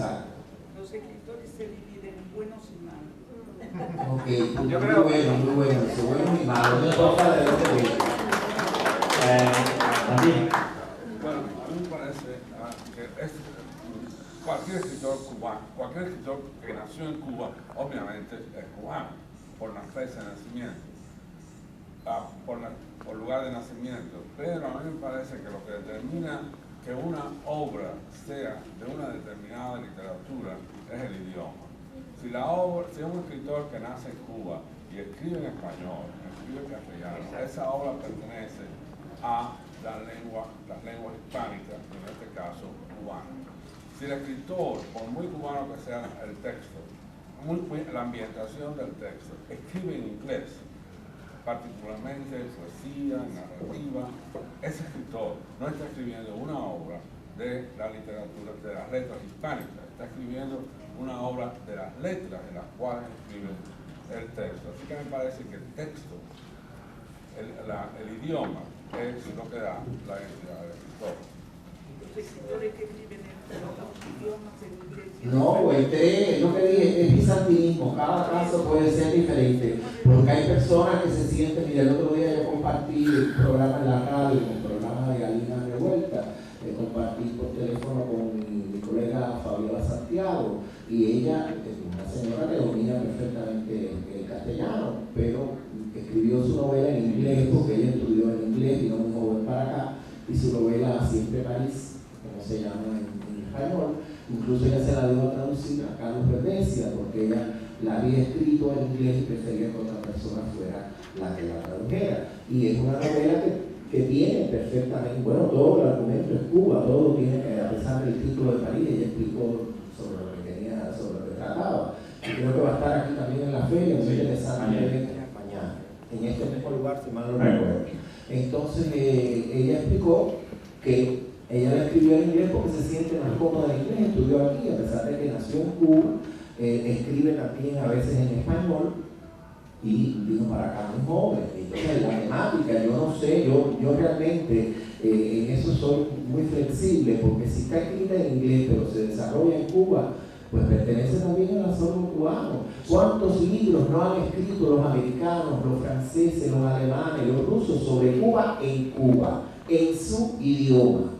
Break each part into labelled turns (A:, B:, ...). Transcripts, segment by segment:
A: Los escritores se dividen en buenos y malos.
B: Ok, yo creo muy bueno, eso, bueno y malo, no importa de dónde viene.
C: También.
D: Bueno, a mí me parece que cualquier escritor cubano, cualquier escritor que nació en Cuba, obviamente es cubano, por la fecha de nacimiento, por lugar de nacimiento, pero a mí me parece que lo que determina que una obra sea de una determinada literatura es el idioma. Si es un escritor que nace en Cuba y escribe en español, escribe en castellano, esa obra pertenece a las lenguas hispánicas, en este caso cubana. Si el escritor, por muy cubano que sea el texto, la ambientación del texto, escribe en inglés, particularmente poesía, narrativa, ese escritor no está escribiendo una obra de la literatura, de las letras hispánicas, está escribiendo una obra de las letras en las cuales escribe el texto. Así que me parece que el texto, el idioma, es lo que da la identidad del escritor.
A: Los escritores que escriben en los idiomas en inglés.
B: No, lo que dije es bizantinismo, cada caso puede ser diferente, porque hay personas que se sienten, mira, el otro día yo compartí el programa en la radio, el programa de Galina Revuelta, compartí por teléfono con mi colega Fabiola Santiago, y ella es una señora que domina perfectamente el castellano, pero escribió su novela en inglés porque ella estudió en inglés, vino muy joven para acá, y su novela Siempre París, como se llama en español, incluso ella se la dio a traducir a Carlos Verdesia, porque ella la había escrito en inglés y prefería que otra persona fuera la que la tradujera. Y es una novela que tiene perfectamente, bueno, todo el argumento es Cuba, todo tiene, a pesar del título de París, ella explicó sobre lo que tenía, sobre lo que trataba. Y creo que va a estar aquí también en la feria, muy interesante mañana, en este mismo lugar, si mal no recuerdo. Entonces, ella explicó que ella la escribió en inglés porque se siente más cómoda en inglés, estudió aquí, a pesar de que nació en Cuba, escribe también a veces en español y vino para acá muy joven. Entonces la temática, yo no sé, yo realmente en eso soy muy flexible, porque si está escrita en inglés pero se desarrolla en Cuba, pues pertenece también al acervo cubano. ¿Cuántos libros no han escrito los americanos, los franceses, los alemanes, los rusos sobre Cuba, en su idioma?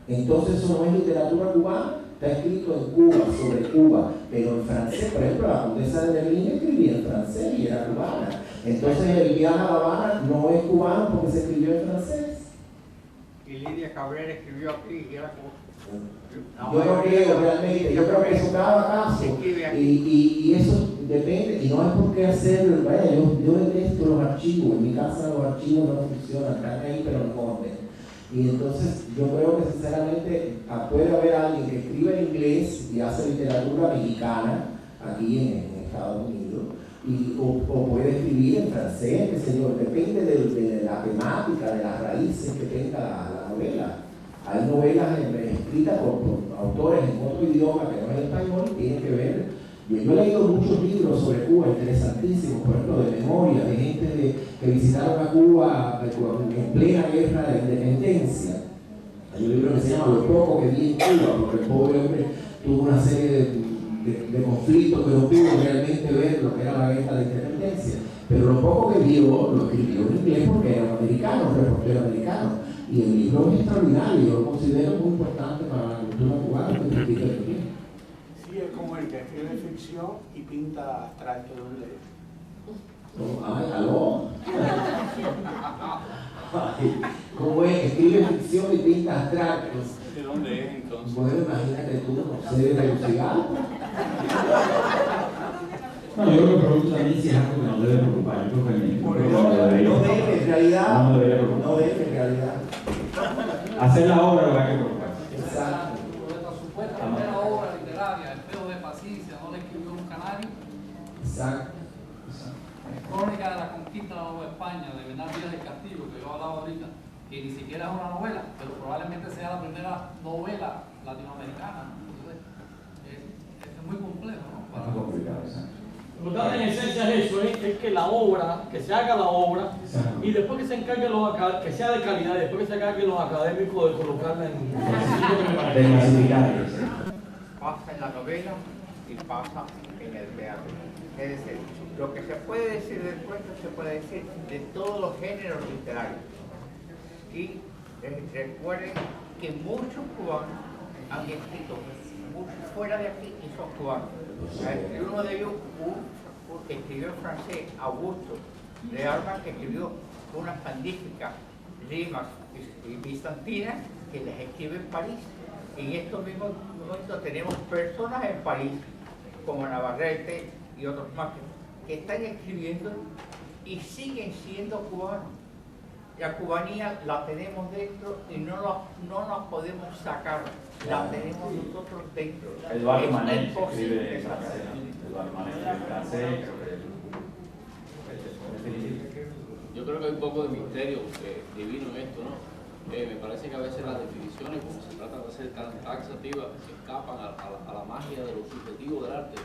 B: Entonces eso no es literatura cubana, está escrito en Cuba, sobre Cuba, pero en francés. Por ejemplo, la condesa de Berlín escribía en francés y era cubana. Entonces el viaje a La Habana no es cubano porque se escribió en francés.
E: Y Lidia Cabrera escribió aquí y era como...
B: Yo no creo realmente, yo creo que eso cada caso, y eso depende, y no es por qué hacer, vaya, yo detesto los archivos, en mi casa los archivos no funcionan, están ahí pero no corren. Y entonces yo creo que sinceramente puede haber alguien que escribe en inglés y hace literatura mexicana aquí en Estados Unidos, o puede escribir en francés, qué sé yo, depende de la temática, de las raíces que tenga la novela. Hay novelas escritas por autores en otro idioma que no es el español y tienen que ver. Yo he leído muchos libros sobre Cuba interesantísimos, por ejemplo, de memoria, de gente que visitaron a Cuba en plena guerra de independencia. Hay un libro que se llama Lo poco que vi en Cuba, porque el pobre hombre tuvo una serie de conflictos que no pudo realmente ver lo que era la guerra de independencia. Pero lo poco que vio lo escribió en inglés porque era un americano, un reportero americano. Y el libro es extraordinario, yo lo considero muy importante para la cultura cubana que explica el bien.
F: Sí, es como el que escribe ficción y pinta abstracto de un leer.
B: Ay, aló. ¿Cómo es? Escribe ficción y pinta abstractos.
F: ¿De dónde es entonces?
B: Bueno, imagínate tú, no sé, de Tegucigalpa.
C: No, yo creo que pregunta también si es algo que nos debe preocupar. Yo creo que
B: No debe, en realidad.
C: No debería preocupar.
B: No debe, en realidad.
C: Hacer la obra lo que hay que preocupar.
B: Exacto.
G: Nuestra supuesta primera obra literaria, Espejo de Paciencia, no la escribió un canario.
B: Exacto.
G: Crónica de la conquista de la Nueva España, de Bernal Díaz del Castillo, que yo hablaba ahorita, que ni siquiera es una novela, pero probablemente sea la primera novela latinoamericana. Entonces, es muy complejo, ¿no?
C: Es complicado, exacto.
H: Lo que en esencia es eso, es que la obra, que se haga la obra, y después que se encarguen que sea de calidad, y después que se encarguen los académicos de colocarla en
C: de clasificar.
E: Pasa en la novela y pasa en el teatro. Es decir, lo que se puede decir del cuento se puede decir de todos los géneros literarios. Y recuerden que muchos cubanos han escrito, muchos fuera de aquí y son cubanos. Y uno de ellos escribió en francés, Augusto de Armas, que escribió unas magníficas rimas bizantinas que las escribe en París. En estos mismos momentos tenemos personas en París, como Navarrete y otros más, que están escribiendo y siguen siendo cubanos. La cubanía la tenemos dentro y no nos podemos sacar, la tenemos nosotros dentro.
C: Eduardo Manet
E: imposible
C: escribe en francés. Eduardo Manet en francés, creo que
I: yo creo que hay un poco de misterio divino en esto, ¿no? Me parece que a veces las definiciones, como se trata de ser tan taxativas, se escapan a la magia de lo subjetivo del arte.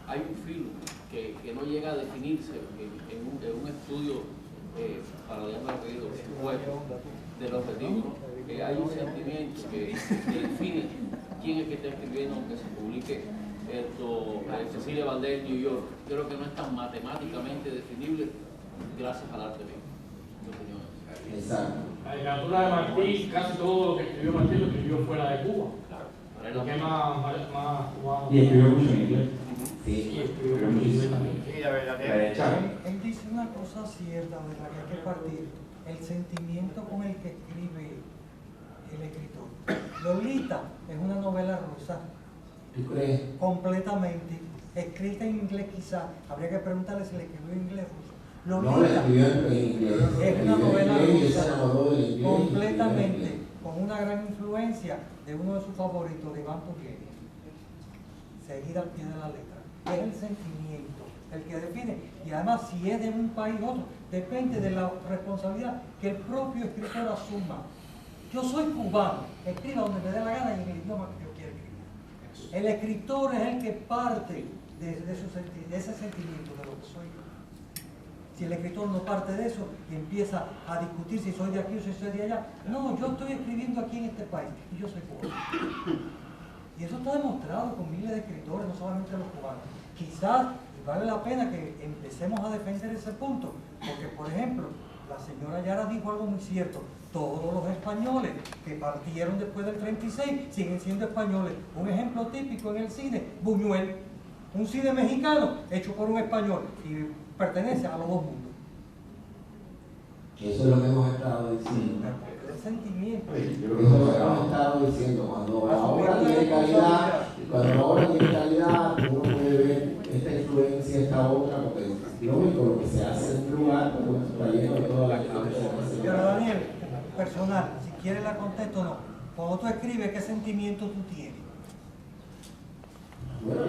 I: Hay un filo que no llega a definirse en un estudio para llamar querido juego del objetivo, ¿no? Que hay un sentimiento que define quién es que está escribiendo, aunque se publique Cecilia Valdés en New York. Creo que no es tan matemáticamente definible gracias al arte mismo.
B: Exacto.
H: La literatura de Martí, casi todo lo que escribió Martí lo escribió fuera de Cuba. Lo que es más cubano.
C: Y escribió mucho en inglés.
B: Sí.
H: Y escribió mucho en inglés también.
E: Sí, la verdad
C: La de Chávez.
J: Él dice una cosa cierta de la que hay que partir, el sentimiento con el que escribe el escritor. Lolita es una novela rusa,
B: ¿Tú crees?
J: completamente, escrita en inglés quizá, habría que preguntarle si le escribió en inglés ruso.
B: No, la
J: Lolita
B: escribió en inglés.
J: es una novela
B: Y él se
J: rusa,
B: enamoró del inglés.
J: completamente, con una gran influencia de uno de sus favoritos, de Iván Turgenev, seguida al pie de la letra. Es el sentimiento el que define, y además si es de un país u otro, depende de la responsabilidad que el propio escritor asuma. Yo soy cubano, escriba donde me dé la gana y en el idioma que yo quiera escribir. El escritor es el que parte de ese sentimiento de lo que soy yo. Si el escritor no parte de eso y empieza a discutir si soy de aquí o si soy de allá, no, yo estoy escribiendo aquí en este país y yo soy cubano. Y eso está demostrado con miles de escritores, no solamente los cubanos. Quizás vale la pena que empecemos a defender ese punto, porque por ejemplo, la señora Yara dijo algo muy cierto, todos los españoles que partieron después del 36 siguen siendo españoles. Un ejemplo típico en el cine, Buñuel, un cine mexicano hecho por un español y pertenece a los dos mundos.
B: Eso es lo que hemos estado diciendo.
J: El sentimiento.
B: Eso es lo que hemos estado diciendo. Cuando la obra tiene calidad, uno puede ver esta influencia, esta otra, porque es lógico, lo que se hace en un lugar, pues está lleno de todas las influencias.
J: Pero Daniel, personal, si quieres la contesto o no, cuando tú escribes, ¿qué sentimiento tú tienes?
B: Bueno,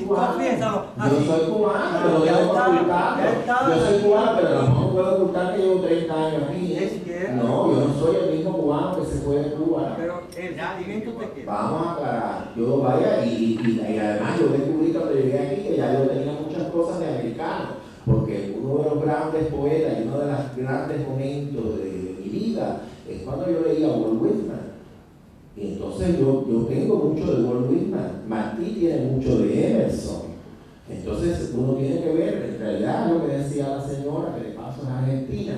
J: Confiésalo.
B: yo soy cubano, pero no debo ocultarlo. Yo soy cubano, pero no puedo ocultar que llevo 30 años aquí. No, yo no soy el mismo cubano que se fue de Cuba.
J: Pero el sentimiento te queda.
B: Vamos a aclarar. Yo vaya y además yo descubrí cuando llegué aquí que ya yo tenía muchas cosas de americano, porque uno de los grandes poetas y uno de los grandes momentos de mi vida es cuando yo leía a Walt Whitman. Y entonces yo tengo mucho de Walt Whitman, Martí tiene mucho de Emerson. Entonces uno tiene que ver, en realidad lo que decía la señora, que de paso es argentina,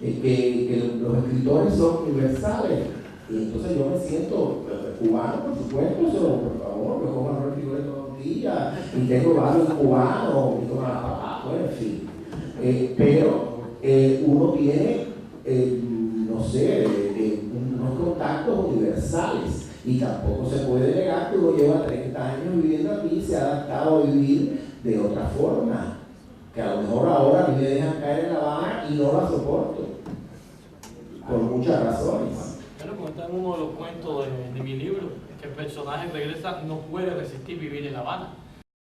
B: que los escritores son universales. Y entonces yo me siento cubano, por supuesto, por favor, me como arroz y frijoles todos los días, y tengo varios cubanos, y tomo bueno, en fin. Pero uno tiene, no sé, unos contactos universales y tampoco se puede negar que uno lleva 30 años viviendo aquí y se ha adaptado a vivir de otra forma, que a lo mejor ahora a mí me dejan caer en La Habana y no la soporto por muchas razones.
H: Bueno, como está en uno de los cuentos de mi libro, que el personaje regresa, no puede resistir vivir en La Habana.